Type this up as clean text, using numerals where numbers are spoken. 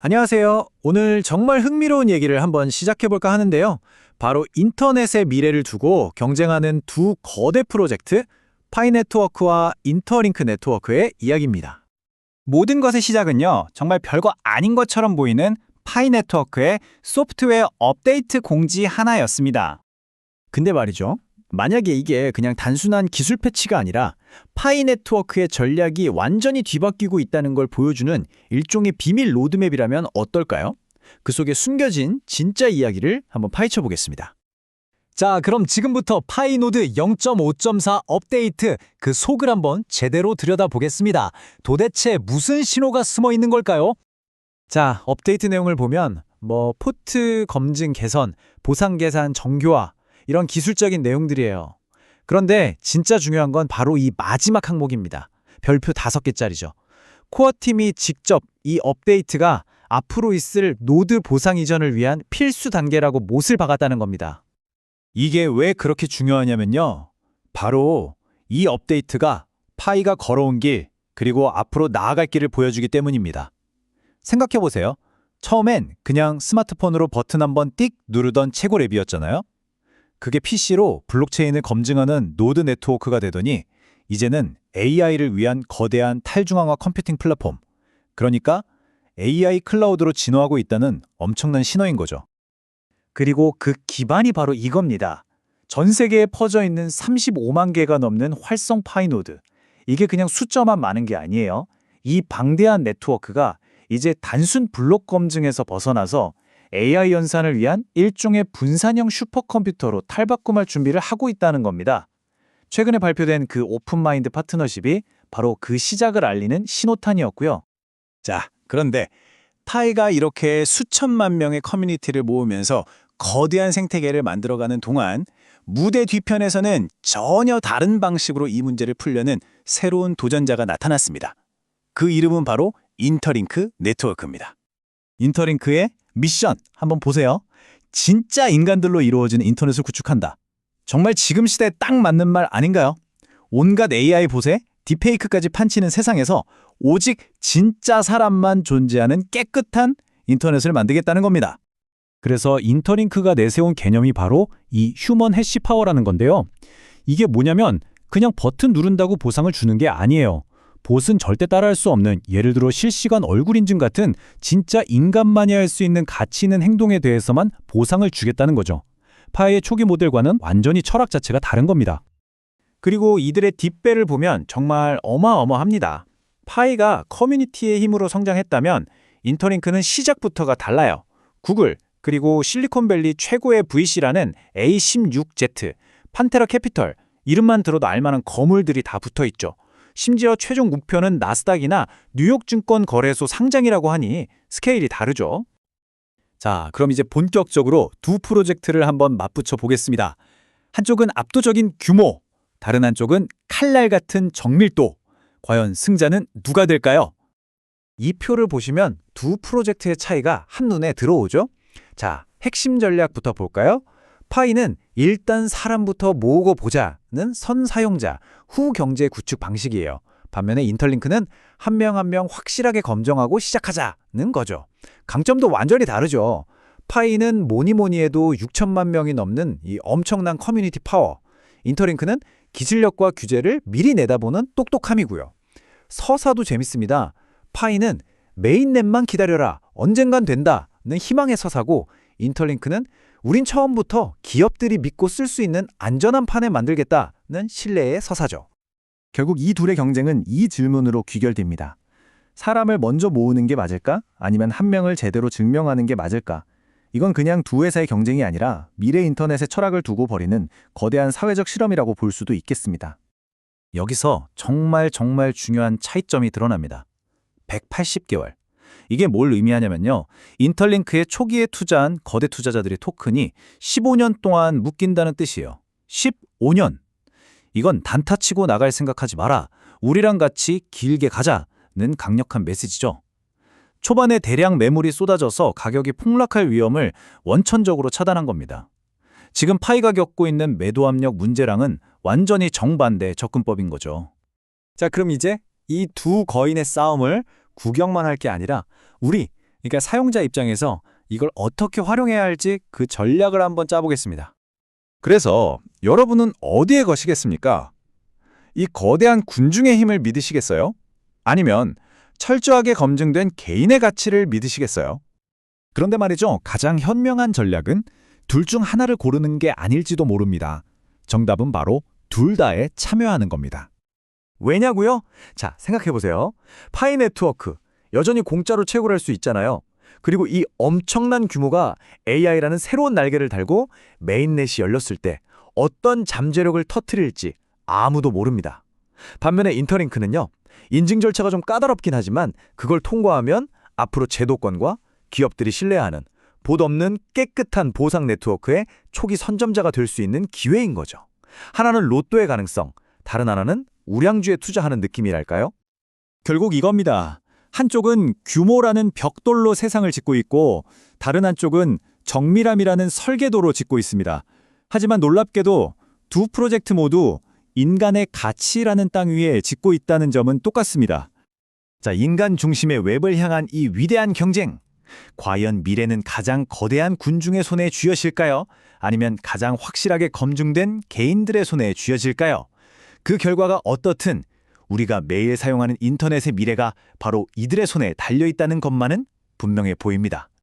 안녕하세요. 오늘 정말 흥미로운 얘기를 한번 시작해볼까 하는데요. 바로 인터넷의 미래를 두고 경쟁하는 두 거대 프로젝트, 파이네트워크와 인터링크 네트워크의 이야기입니다. 모든 것의 시작은요, 정말 별거 아닌 것처럼 보이는 파이 네트워크의 소프트웨어 업데이트 공지 하나였습니다. 근데 말이죠. 만약에 이게 그냥 단순한 기술 패치가 아니라 파이 네트워크의 전략이 완전히 뒤바뀌고 있다는 걸 보여주는 일종의 비밀 로드맵이라면 어떨까요? 그 속에 숨겨진 진짜 이야기를 한번 파헤쳐 보겠습니다. 자, 그럼 지금부터 파이노드 0.5.4 업데이트 그 속을 한번 제대로 들여다보겠습니다. 도대체 무슨 신호가 숨어 있는 걸까요? 자, 업데이트 내용을 보면 포트 검증 개선, 보상 계산 정교화 이런 기술적인 내용들이에요. 그런데 진짜 중요한 건 바로 이 마지막 항목입니다. 별표 5개짜리죠. 코어 팀이 직접 이 업데이트가 앞으로 있을 노드 보상 이전을 위한 필수 단계라고 못을 박았다는 겁니다. 이게 왜 그렇게 중요하냐면요. 바로 이 업데이트가 파이가 걸어온 길, 그리고 앞으로 나아갈 길을 보여주기 때문입니다. 생각해보세요. 처음엔 그냥 스마트폰으로 버튼 한번 띡 누르던 최고 랩이었잖아요. 그게 PC로 블록체인을 검증하는 노드 네트워크가 되더니 이제는 AI를 위한 거대한 탈중앙화 컴퓨팅 플랫폼, 그러니까 AI 클라우드로 진화하고 있다는 엄청난 신호인 거죠. 그리고 그 기반이 바로 이겁니다. 전 세계에 퍼져 있는 35만 개가 넘는 활성 파이노드. 이게 그냥 숫자만 많은 게 아니에요. 이 방대한 네트워크가 이제 단순 블록 검증에서 벗어나서 AI 연산을 위한 일종의 분산형 슈퍼컴퓨터로 탈바꿈할 준비를 하고 있다는 겁니다. 최근에 발표된 그 오픈마인드 파트너십이 바로 그 시작을 알리는 신호탄이었고요. 자, 그런데 파이가 이렇게 수천만 명의 커뮤니티를 모으면서 거대한 생태계를 만들어가는 동안 무대 뒤편에서는 전혀 다른 방식으로 이 문제를 풀려는 새로운 도전자가 나타났습니다. 그 이름은 바로 인터링크 네트워크입니다. 인터링크의 미션 한번 보세요. 진짜 인간들로 이루어진 인터넷을 구축한다. 정말 지금 시대에 딱 맞는 말 아닌가요? 온갖 AI 보세, 딥페이크까지 판치는 세상에서 오직 진짜 사람만 존재하는 깨끗한 인터넷을 만들겠다는 겁니다. 그래서 인터링크가 내세운 개념이 바로 이 휴먼 해시 파워라는 건데요. 이게 뭐냐면 그냥 버튼 누른다고 보상을 주는 게 아니에요. 봇은 절대 따라할 수 없는, 예를 들어 실시간 얼굴 인증 같은 진짜 인간만이 할 수 있는 가치 있는 행동에 대해서만 보상을 주겠다는 거죠. 파이의 초기 모델과는 완전히 철학 자체가 다른 겁니다. 그리고 이들의 뒷배를 보면 정말 어마어마합니다. 파이가 커뮤니티의 힘으로 성장했다면 인터링크는 시작부터가 달라요. 구글, 그리고 실리콘밸리 최고의 VC라는 A16Z, 판테라 캐피털, 이름만 들어도 알만한 거물들이 다 붙어있죠. 심지어 최종 목표는 나스닥이나 뉴욕 증권 거래소 상장이라고 하니 스케일이 다르죠. 자, 그럼 이제 본격적으로 두 프로젝트를 한번 맞붙여 보겠습니다. 한쪽은 압도적인 규모, 다른 한쪽은 칼날 같은 정밀도. 과연 승자는 누가 될까요? 이 표를 보시면 두 프로젝트의 차이가 한눈에 들어오죠? 자, 핵심 전략부터 볼까요? 파이는 일단 사람부터 모으고 보자는 선사용자, 후 경제 구축 방식이에요. 반면에 인터링크는 한 명 한 명 확실하게 검증하고 시작하자는 거죠. 강점도 완전히 다르죠. 파이는 뭐니 해도 6천만 명이 넘는 이 엄청난 커뮤니티 파워. 인터링크는 기술력과 규제를 미리 내다보는 똑똑함이고요. 서사도 재밌습니다. 파이는 메인넷만 기다려라, 언젠간 된다는 희망의 서사고, 인터링크는 우린 처음부터 기업들이 믿고 쓸 수 있는 안전한 판을 만들겠다는 신뢰의 서사죠. 결국 이 둘의 경쟁은 이 질문으로 귀결됩니다. 사람을 먼저 모으는 게 맞을까? 아니면 한 명을 제대로 증명하는 게 맞을까? 이건 그냥 두 회사의 경쟁이 아니라 미래 인터넷의 철학을 두고 벌이는 거대한 사회적 실험이라고 볼 수도 있겠습니다. 여기서 정말 중요한 차이점이 드러납니다. 180개월. 이게 뭘 의미하냐면요. 인터링크의 초기에 투자한 거대 투자자들의 토큰이 15년 동안 묶인다는 뜻이에요. 15년. 이건 단타 치고 나갈 생각하지 마라. 우리랑 같이 길게 가자는 강력한 메시지죠. 초반에 대량 매물이 쏟아져서 가격이 폭락할 위험을 원천적으로 차단한 겁니다. 지금 파이가 겪고 있는 매도 압력 문제랑은 완전히 정반대 접근법인 거죠. 자, 그럼 이제 이 두 거인의 싸움을 구경만 할 게 아니라 우리 그러니까 사용자 입장에서 이걸 어떻게 활용해야 할지 그 전략을 한번 짜보겠습니다. 그래서 여러분은 어디에 거시겠습니까? 이 거대한 군중의 힘을 믿으시겠어요? 아니면 철저하게 검증된 개인의 가치를 믿으시겠어요? 그런데 말이죠. 가장 현명한 전략은 둘 중 하나를 고르는 게 아닐지도 모릅니다. 정답은 바로 둘 다에 참여하는 겁니다. 왜냐고요? 자, 생각해보세요. 파이 네트워크, 여전히 공짜로 채굴할 수 있잖아요. 그리고 이 엄청난 규모가 AI라는 새로운 날개를 달고 메인넷이 열렸을 때 어떤 잠재력을 터뜨릴지 아무도 모릅니다. 반면에 인터링크는요, 인증 절차가 좀 까다롭긴 하지만 그걸 통과하면 앞으로 제도권과 기업들이 신뢰하는 봇 없는 깨끗한 보상 네트워크의 초기 선점자가 될 수 있는 기회인 거죠. 하나는 로또의 가능성, 다른 하나는 우량주에 투자하는 느낌이랄까요? 결국 이겁니다. 한쪽은 규모라는 벽돌로 세상을 짓고 있고 다른 한쪽은 정밀함이라는 설계도로 짓고 있습니다. 하지만 놀랍게도 두 프로젝트 모두 인간의 가치라는 땅 위에 짓고 있다는 점은 똑같습니다. 자, 인간 중심의 웹을 향한 이 위대한 경쟁. 과연 미래는 가장 거대한 군중의 손에 쥐어질까요? 아니면 가장 확실하게 검증된 개인들의 손에 쥐어질까요? 그 결과가 어떻든 우리가 매일 사용하는 인터넷의 미래가 바로 이들의 손에 달려있다는 것만은 분명해 보입니다.